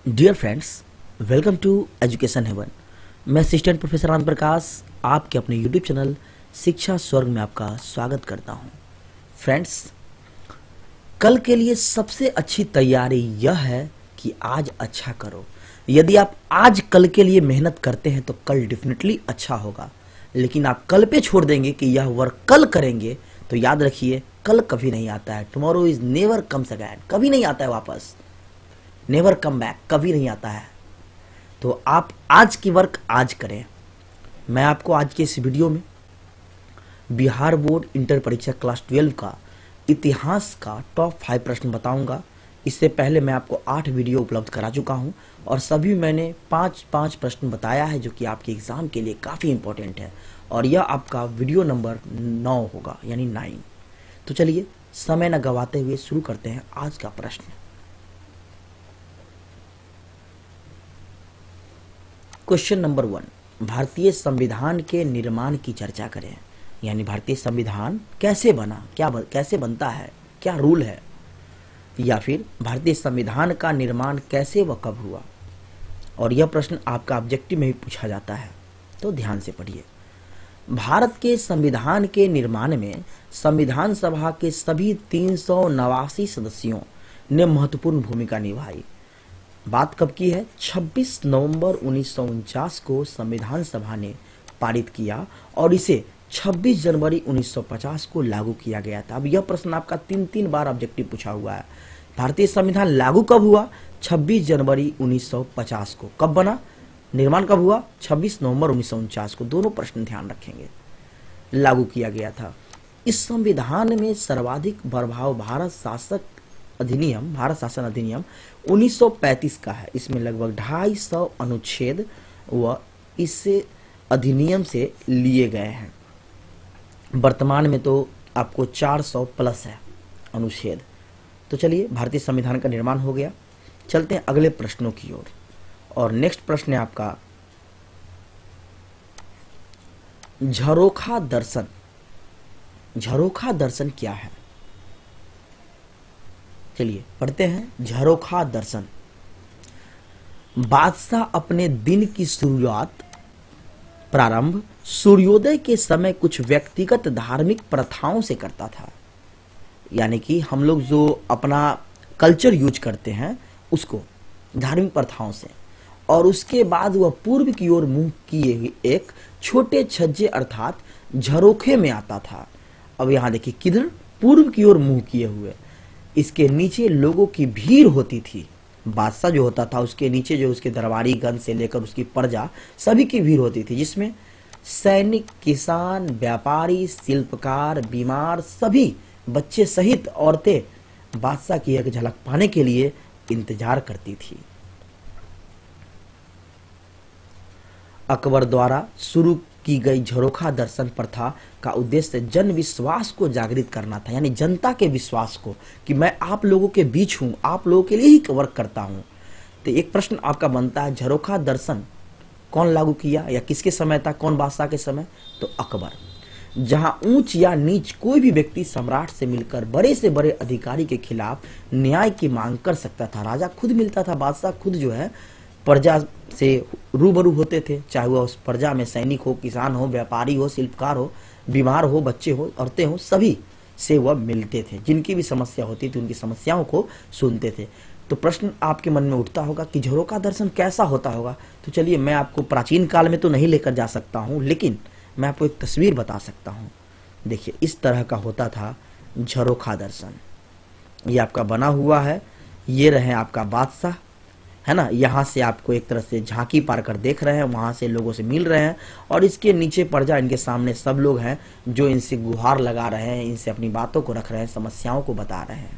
Dear friends, welcome to education heaven. मैं assistant professor Anand Prakash आपके अपने यूट्यूब चैनल शिक्षा स्वर्ग में आपका स्वागत करता हूं। फ्रेंड्स, कल के लिए सबसे अच्छी तैयारी यह है कि आज अच्छा करो। यदि आप आज कल के लिए मेहनत करते हैं तो कल डेफिनेटली अच्छा होगा, लेकिन आप कल पे छोड़ देंगे कि यह वर्क कल करेंगे तो याद रखिए कल कभी नहीं आता है। Tomorrow is never comes again, कभी नहीं आता है वापस। नेवर कम बैक, कभी नहीं आता है। तो आप आज की वर्क आज करें। मैं आपको आज के इस वीडियो में बिहार बोर्ड इंटर परीक्षा क्लास 12 का इतिहास का टॉप 5 प्रश्न बताऊंगा। इससे पहले मैं आपको 8 वीडियो उपलब्ध करा चुका हूं और सभी मैंने 5-5 प्रश्न बताया है जो कि आपके एग्जाम के लिए काफ़ी इंपॉर्टेंट है, और यह आपका वीडियो नंबर 9 होगा, यानी 9। तो चलिए समय न गवाते हुए शुरू करते हैं आज का प्रश्न। क्वेश्चन नंबर 1, भारतीय संविधान के निर्माण की चर्चा करें। यानी भारतीय संविधान कैसे बना, कैसे बनता है, क्या रूल है, या फिर भारतीय संविधान का निर्माण कैसे व कब हुआ। और यह प्रश्न आपका ऑब्जेक्टिव में भी पूछा जाता है, तो ध्यान से पढ़िए। भारत के संविधान के निर्माण में संविधान सभा के सभी 389 सदस्यों ने महत्वपूर्ण भूमिका निभाई। बात कब की है? 26 नवंबर 1949 को संविधान सभा ने पारित किया और इसे 26 जनवरी 1950 को लागू किया गया था। अब यह प्रश्न आपका 3 बार ऑब्जेक्टिव पूछा हुआ है। भारतीय संविधान लागू कब हुआ? 26 जनवरी 1950 को। कब बना? निर्माण कब हुआ? 26 नवंबर 1949 को। दोनों प्रश्न ध्यान रखेंगे। लागू किया गया था। इस संविधान में सर्वाधिक प्रभाव भारत शासन अधिनियम 1935 का है। इसमें लगभग 250 अनुच्छेद व इससे अधिनियम से लिए गए हैं। वर्तमान में तो आपको 400 प्लस है अनुच्छेद। तो चलिए, भारतीय संविधान का निर्माण हो गया। चलते हैं अगले प्रश्नों की ओर। और नेक्स्ट प्रश्न है आपका झरोखा दर्शन। झरोखा दर्शन क्या है? चलिए पढ़ते हैं। झरोखा दर्शन, बादशाह अपने दिन की प्रारंभ सूर्योदय के समय कुछ व्यक्तिगत धार्मिक प्रथाओं से करता था। यानी कि हम लोग जो अपना कल्चर यूज करते हैं उसको, धार्मिक प्रथाओं से, और उसके बाद वह पूर्व की ओर मुंह किए हुए एक छोटे छज्जे अर्थात झरोखे में आता था। अब यहां देखिए, किधर? पूर्व की ओर मुंह किए हुए। इसके नीचे लोगों की भीड़ होती थी। बादशाह जो होता था उसके नीचे जो उसके दरबारी गण से लेकर उसकी प्रजा सभी की भीड़ होती थी, जिसमें सैनिक, किसान, व्यापारी, शिल्पकार, बीमार, सभी बच्चे सहित औरतें बादशाह की एक झलक पाने के लिए इंतजार करती थी। अकबर द्वारा शुरू की गई झरोखा दर्शन प्रथा का उद्देश्य जन विश्वास को जागृत करना था। यानी जनता के विश्वास को कि मैं आप लोगों के बीच हूं, आप लोगों के लिए ही वर्क करता हूं। तो एक प्रश्न आपका बनता है, झरोखा दर्शन कौन लागू किया या किसके समय था, कौन बादशाह के समय? तो अकबर। जहां ऊंच या नीच कोई भी व्यक्ति सम्राट से मिलकर बड़े से बड़े अधिकारी के खिलाफ न्याय की मांग कर सकता था। राजा खुद मिलता था, बादशाह खुद जो है प्रजा से रूबरू होते थे, चाहे वह उस प्रजा में सैनिक हो, किसान हो, व्यापारी हो, शिल्पकार हो, बीमार हो, बच्चे हो, औरतें हो, सभी से वह मिलते थे। जिनकी भी समस्या होती थी उनकी समस्याओं को सुनते थे। तो प्रश्न आपके मन में उठता होगा कि झरोखा दर्शन कैसा होता होगा। तो चलिए, मैं आपको प्राचीन काल में तो नहीं लेकर जा सकता हूँ, लेकिन मैं आपको एक तस्वीर बता सकता हूँ। देखिए, इस तरह का होता था झरोखा दर्शन। ये आपका बना हुआ है, ये रहे आपका बादशाह, है ना। यहाँ से आपको एक तरह से झांकी पार कर देख रहे हैं, वहाँ से लोगों से मिल रहे हैं, और इसके नीचे प्रजा, इनके सामने सब लोग हैं जो इनसे गुहार लगा रहे हैं, इनसे अपनी बातों को रख रहे हैं, समस्याओं को बता रहे हैं।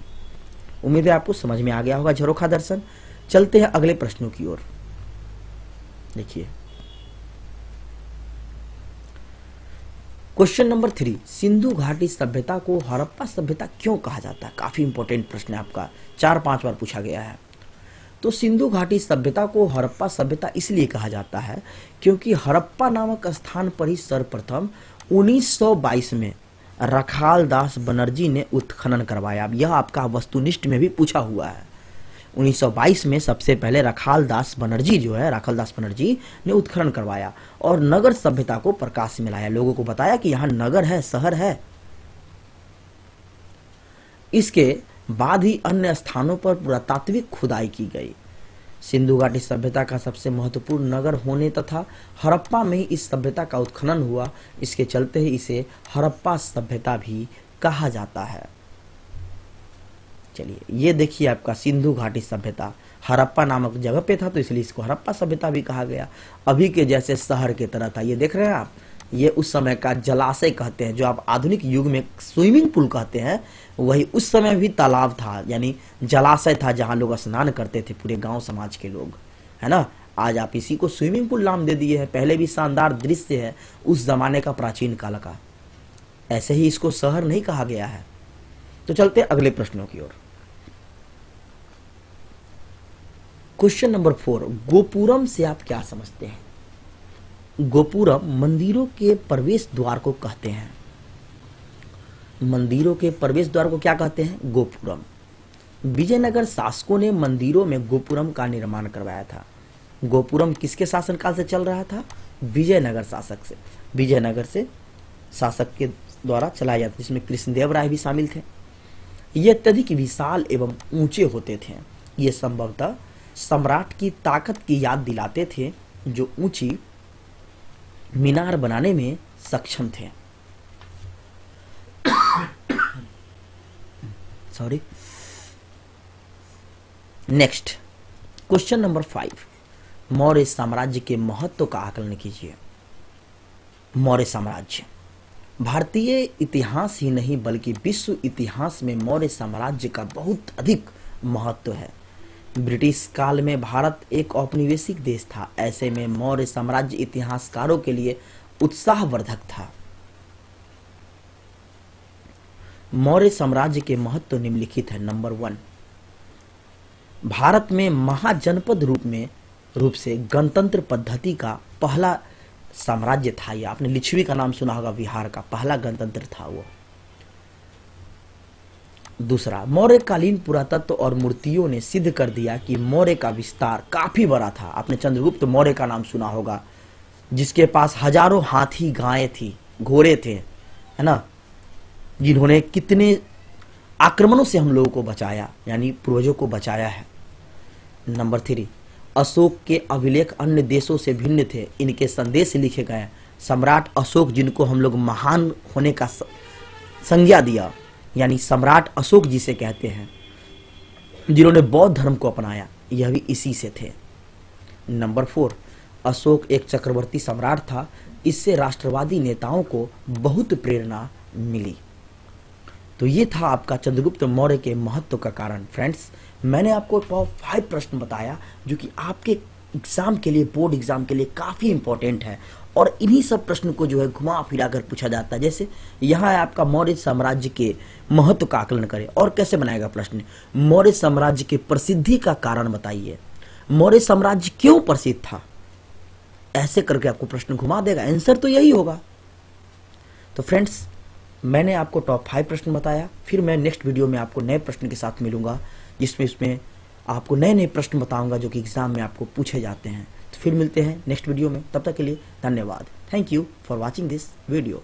उम्मीद है आपको समझ में आ गया होगा झरोखा दर्शन। चलते हैं अगले प्रश्नों की ओर। देखिए क्वेश्चन नंबर 3, सिंधु घाटी सभ्यता को हड़प्पा सभ्यता क्यों कहा जाता है? काफी इंपॉर्टेंट प्रश्न है आपका, 4-5 बार पूछा गया है। तो सिंधु घाटी सभ्यता को हड़प्पा सभ्यता इसलिए कहा जाता है क्योंकि हड़प्पा नामक स्थान पर ही सर्वप्रथम 1922 में रखाल दास बनर्जी ने उत्खनन करवाया। अब यह आपका वस्तुनिष्ठ में भी पूछा हुआ है। 1922 में सबसे पहले राखालदास बनर्जी जो है, राखालदास बनर्जी ने उत्खनन करवाया और नगर सभ्यता को प्रकाश में लाया, लोगों को बताया कि यहाँ नगर है, शहर है। इसके बाद ही अन्य स्थानों पर पुरातात्विक खुदाई की गई। सिंधु घाटी सभ्यता का सबसे महत्वपूर्ण नगर होने तथा हड़प्पा में ही इस सभ्यता का उत्खनन हुआ, इसके चलते ही इसे हड़प्पा सभ्यता भी कहा जाता है। चलिए ये देखिए आपका सिंधु घाटी सभ्यता हड़प्पा नामक जगह पे था, तो इसलिए इसको हड़प्पा सभ्यता भी कहा गया। अभी के जैसे शहर की तरह था, ये देख रहे हैं आप, ये उस समय का जलाशय कहते हैं, जो आप आधुनिक युग में स्विमिंग पूल कहते हैं, वही उस समय भी तालाब था, यानी जलाशय था जहां लोग स्नान करते थे, पूरे गांव समाज के लोग, है ना। आज आप इसी को स्विमिंग पूल नाम दे दिए हैं, पहले भी शानदार दृश्य है उस जमाने का, प्राचीन काल का, ऐसे ही इसको शहर नहीं कहा गया है। तो चलते अगले प्रश्नों की ओर। क्वेश्चन नंबर 4, गोपुरम से आप क्या समझते हैं? गोपुरम मंदिरों के प्रवेश द्वार को कहते हैं। मंदिरों के प्रवेश द्वार को क्या कहते हैं? गोपुरम। विजयनगर शासकों ने मंदिरों में गोपुरम का निर्माण करवाया था। गोपुरम किसके शासनकाल से चल रहा था? विजयनगर शासक से, विजयनगर से शासक के द्वारा चलाया जाता, जिसमें कृष्णदेव राय भी शामिल थे। ये अत्यधिक विशाल एवं ऊंचे होते थे। ये संभवतः सम्राट की ताकत की याद दिलाते थे, जो ऊंची मीनार बनाने में सक्षम थे। Sorry. Next question number 5, Maurya साम्राज्य के महत्व का आकलन कीजिए। मौर्य साम्राज्य भारतीय इतिहास ही नहीं बल्कि विश्व इतिहास में मौर्य साम्राज्य का बहुत अधिक महत्व है। ब्रिटिश काल में भारत एक औपनिवेशिक देश था, ऐसे में मौर्य साम्राज्य इतिहासकारों के लिए उत्साहवर्धक था। मौर्य साम्राज्य के महत्व निम्नलिखित है। नंबर 1, भारत में महाजनपद रूप से गणतंत्र पद्धति का पहला साम्राज्य था। ये आपने लिच्छवी का नाम सुना होगा, बिहार का पहला गणतंत्र था वो। दूसरा, मौर्यकालीन पुरातत्व और मूर्तियों ने सिद्ध कर दिया कि मौर्य का विस्तार काफी बड़ा था। आपने चंद्रगुप्त मौर्य का नाम सुना होगा, जिसके पास हजारों हाथी, गायें थी, घोड़े थे, है ना, जिन्होंने कितने आक्रमणों से हम लोगों को बचाया, यानी पूर्वजों को बचाया है। नंबर 3, अशोक के अभिलेख अन्य देशों से भिन्न थे, इनके संदेश लिखे गए। सम्राट अशोक, जिनको हम लोग महान होने का संज्ञा दिया, यानी सम्राट अशोक जिसे कहते हैं, जिन्होंने बौद्ध धर्म को अपनाया, यह भी इसी से थे। नंबर 4, अशोक एक चक्रवर्ती सम्राट था, इससे राष्ट्रवादी नेताओं को बहुत प्रेरणा मिली। तो ये था आपका चंद्रगुप्त मौर्य के महत्व का कारण। फ्रेंड्स, मैंने आपको टॉप 5 प्रश्न बताया जो कि आपके एग्जाम के लिए, बोर्ड एग्जाम के लिए काफी इंपॉर्टेंट है, और इन्हीं सब प्रश्न को जो है घुमा फिरा कर पूछा जाता है। जैसे यहाँ है आपका मौर्य साम्राज्य के महत्व का आकलन करें, और कैसे बनाएगा प्रश्न? मौर्य साम्राज्य के प्रसिद्धि का कारण बताइए, मौर्य साम्राज्य क्यों प्रसिद्ध था, ऐसे करके आपको प्रश्न घुमा देगा। आंसर तो यही होगा। तो फ्रेंड्स, मैंने आपको टॉप 5 प्रश्न बताया, फिर मैं नेक्स्ट वीडियो में आपको नए प्रश्न के साथ मिलूंगा, जिसमें आपको नए नए प्रश्न बताऊंगा जो कि एग्जाम में आपको पूछे जाते हैं। तो फिर मिलते हैं नेक्स्ट वीडियो में, तब तक के लिए धन्यवाद। Thank you for watching this video.